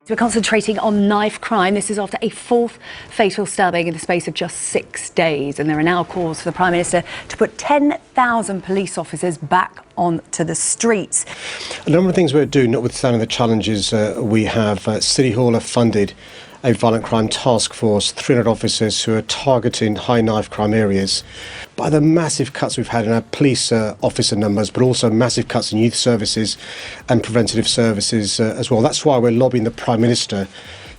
We're concentrating on knife crime. This is after a fourth fatal stabbing in the space of just 6 days. And there are now calls for the Prime Minister to put 10,000 police officers back onto the streets. A number of things we're doing, notwithstanding the challenges we have. City Hall have funded a violent crime task force, 300 officers who are targeting high knife crime areas. By the massive cuts we've had in our police officer numbers, but also massive cuts in youth services and preventative services as well. That's why we're lobbying the Prime Minister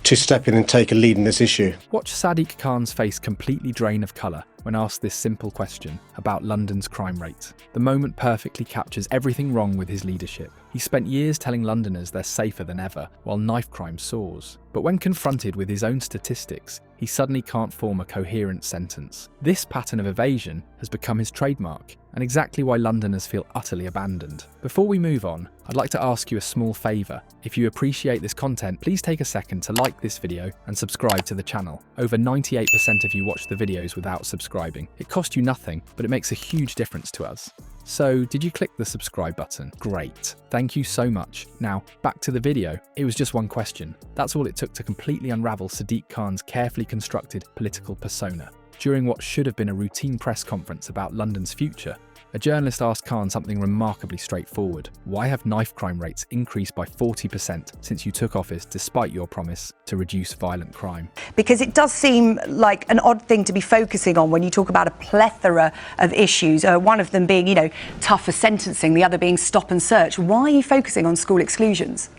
to step in and take a lead in this issue. Watch Sadiq Khan's face completely drain of colour when asked this simple question about London's crime rate. The moment perfectly captures everything wrong with his leadership. He spent years telling Londoners they're safer than ever, while knife crime soars. But when confronted with his own statistics, he suddenly can't form a coherent sentence. This pattern of evasion has become his trademark, and exactly why Londoners feel utterly abandoned. Before we move on, I'd like to ask you a small favour. If you appreciate this content, please take a second to like this video and subscribe to the channel. Over 98% of you watch the videos without subscribing. It costs you nothing, but it makes a huge difference to us. So, did you click the subscribe button? Great. Thank you so much. Now, back to the video. It was just one question. That's all it took to completely unravel Sadiq Khan's carefully constructed political persona. During what should have been a routine press conference about London's future, a journalist asked Khan something remarkably straightforward. Why have knife crime rates increased by 40% since you took office despite your promise to reduce violent crime? Because it does seem like an odd thing to be focusing on when you talk about a plethora of issues, one of them being, tougher sentencing, the other being stop and search. Why are you focusing on school exclusions?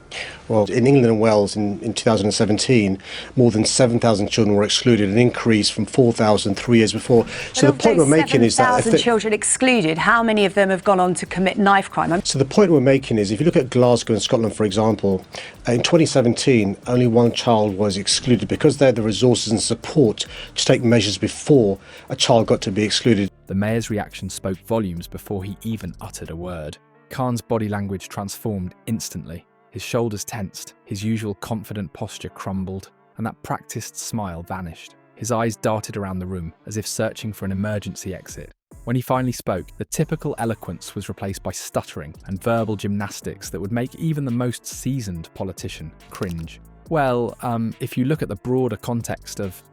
Well, in England and Wales in 2017, more than 7,000 children were excluded, an increase from 4,000 3 years before. So the point we're making is that 7,000 children excluded, how many of them have gone on to commit knife crime? So the point we're making is, if you look at Glasgow and Scotland, for example, in 2017, only one child was excluded because they had the resources and support to take measures before a child got to be excluded. The mayor's reaction spoke volumes before he even uttered a word. Khan's body language transformed instantly. His shoulders tensed, his usual confident posture crumbled, and that practiced smile vanished. His eyes darted around the room as if searching for an emergency exit. When he finally spoke, the typical eloquence was replaced by stuttering and verbal gymnastics that would make even the most seasoned politician cringe. Well, if you look at the broader context of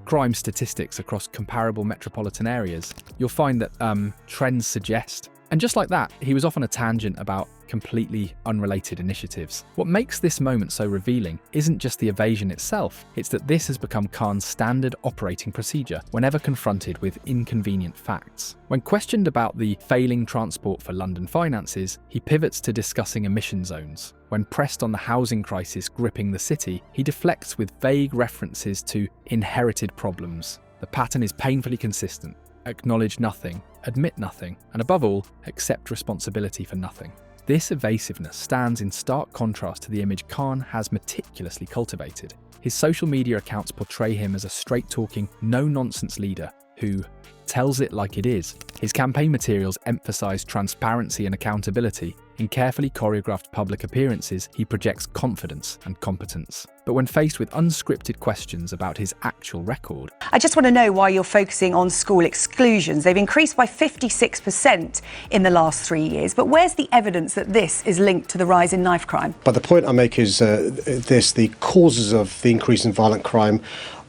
crime statistics across comparable metropolitan areas, you'll find that trends suggest. And just like that, he was off on a tangent about completely unrelated initiatives. What makes this moment so revealing isn't just the evasion itself, it's that this has become Khan's standard operating procedure whenever confronted with inconvenient facts. When questioned about the failing transport for London finances, he pivots to discussing emission zones. When pressed on the housing crisis gripping the city, he deflects with vague references to inherited problems. The pattern is painfully consistent. Acknowledge nothing, admit nothing, and above all, accept responsibility for nothing. This evasiveness stands in stark contrast to the image Khan has meticulously cultivated. His social media accounts portray him as a straight-talking, no-nonsense leader who tells it like it is. His campaign materials emphasize transparency and accountability. In carefully choreographed public appearances, he projects confidence and competence. But when faced with unscripted questions about his actual record... I just want to know why you're focusing on school exclusions. They've increased by 56% in the last 3 years. But where's the evidence that this is linked to the rise in knife crime? But the point I make is the causes of the increase in violent crime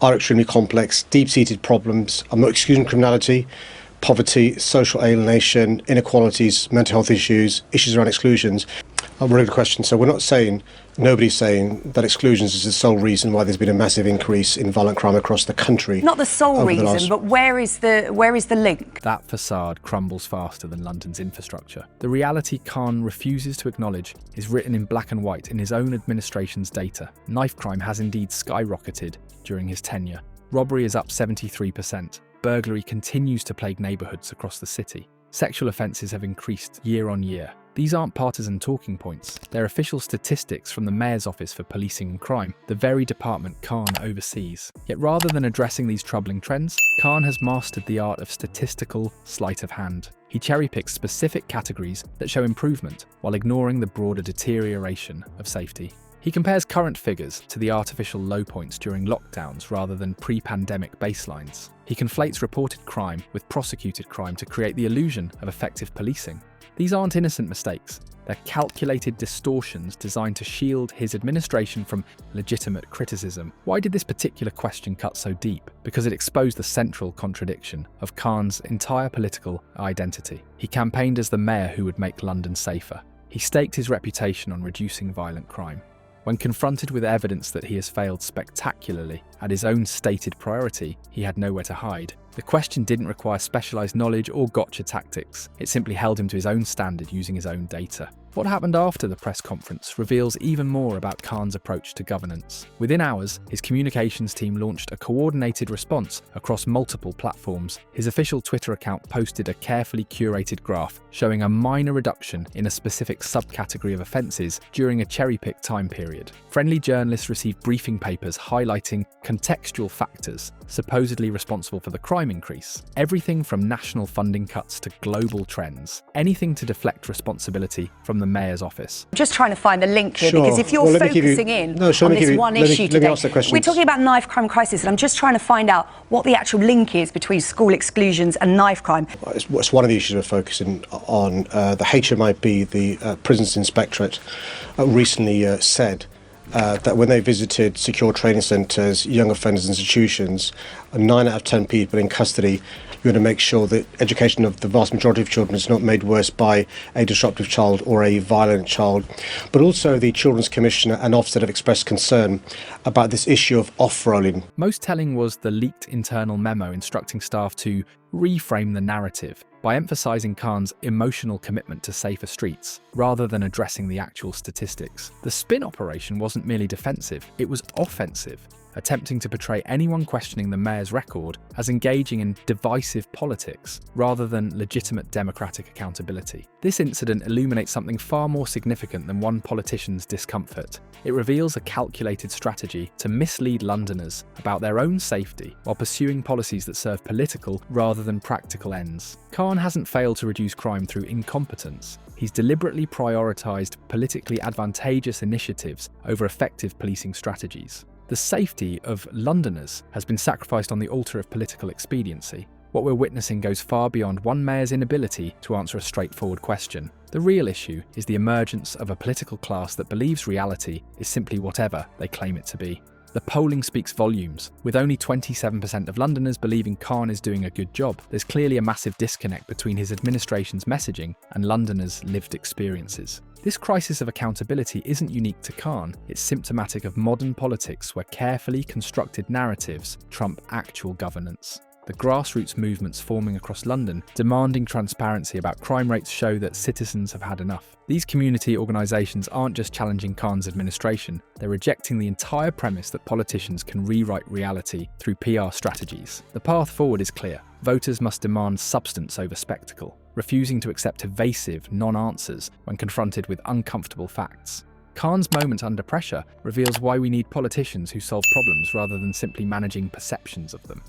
are extremely complex, deep-seated problems. I'm not excusing criminality, poverty, social alienation, inequalities, mental health issues around exclusions. A really good question. So we're not saying, nobody's saying that exclusions is the sole reason why there's been a massive increase in violent crime across the country. Not the sole reason, but where is the link? That facade crumbles faster than London's infrastructure. The reality Khan refuses to acknowledge is written in black and white in his own administration's data. Knife crime has indeed skyrocketed during his tenure. Robbery is up 73%. Burglary continues to plague neighbourhoods across the city. Sexual offences have increased year on year. These aren't partisan talking points. They're official statistics from the Mayor's Office for Policing and Crime, the very department Khan oversees. Yet rather than addressing these troubling trends, Khan has mastered the art of statistical sleight of hand. He cherry-picks specific categories that show improvement while ignoring the broader deterioration of safety. He compares current figures to the artificial low points during lockdowns rather than pre-pandemic baselines. He conflates reported crime with prosecuted crime to create the illusion of effective policing. These aren't innocent mistakes. They're calculated distortions designed to shield his administration from legitimate criticism. Why did this particular question cut so deep? Because it exposed the central contradiction of Khan's entire political identity. He campaigned as the mayor who would make London safer. He staked his reputation on reducing violent crime. When confronted with evidence that he has failed spectacularly at his own stated priority, he had nowhere to hide. The question didn't require specialised knowledge or gotcha tactics. It simply held him to his own standard using his own data. What happened after the press conference reveals even more about Khan's approach to governance. Within hours, his communications team launched a coordinated response across multiple platforms. His official Twitter account posted a carefully curated graph showing a minor reduction in a specific subcategory of offences during a cherry-picked time period. Friendly journalists received briefing papers highlighting contextual factors supposedly responsible for the crime increase. Everything from national funding cuts to global trends. Anything to deflect responsibility from the mayor's office. I'm just trying to find the link here, Sure. because if you're focusing on this one issue today, we're talking about knife crime crisis, and I'm just trying to find out what the actual link is between school exclusions and knife crime. It's one of the issues we're focusing on. The HMIB, the Prisons Inspectorate, recently said that when they visited secure training centres, young offenders institutions, 9 out of 10 people in custody, you want to make sure that education of the vast majority of children is not made worse by a disruptive child or a violent child. But also the Children's Commissioner and Ofsted have expressed concern about this issue of off-rolling. Most telling was the leaked internal memo instructing staff to reframe the narrative by emphasising Khan's emotional commitment to safer streets, rather than addressing the actual statistics. The spin operation wasn't merely defensive, it was offensive, attempting to portray anyone questioning the mayor's record as engaging in divisive politics, rather than legitimate democratic accountability. This incident illuminates something far more significant than one politician's discomfort. It reveals a calculated strategy to mislead Londoners about their own safety while pursuing policies that serve political rather than practical ends. Khan hasn't failed to reduce crime through incompetence. He's deliberately prioritised politically advantageous initiatives over effective policing strategies. The safety of Londoners has been sacrificed on the altar of political expediency. What we're witnessing goes far beyond one mayor's inability to answer a straightforward question. The real issue is the emergence of a political class that believes reality is simply whatever they claim it to be. The polling speaks volumes. With only 27% of Londoners believing Khan is doing a good job, there's clearly a massive disconnect between his administration's messaging and Londoners' lived experiences. This crisis of accountability isn't unique to Khan, it's symptomatic of modern politics where carefully constructed narratives trump actual governance. The grassroots movements forming across London, demanding transparency about crime rates, show that citizens have had enough. These community organisations aren't just challenging Khan's administration, they're rejecting the entire premise that politicians can rewrite reality through PR strategies. The path forward is clear. Voters must demand substance over spectacle, refusing to accept evasive non-answers when confronted with uncomfortable facts. Khan's moment under pressure reveals why we need politicians who solve problems rather than simply managing perceptions of them.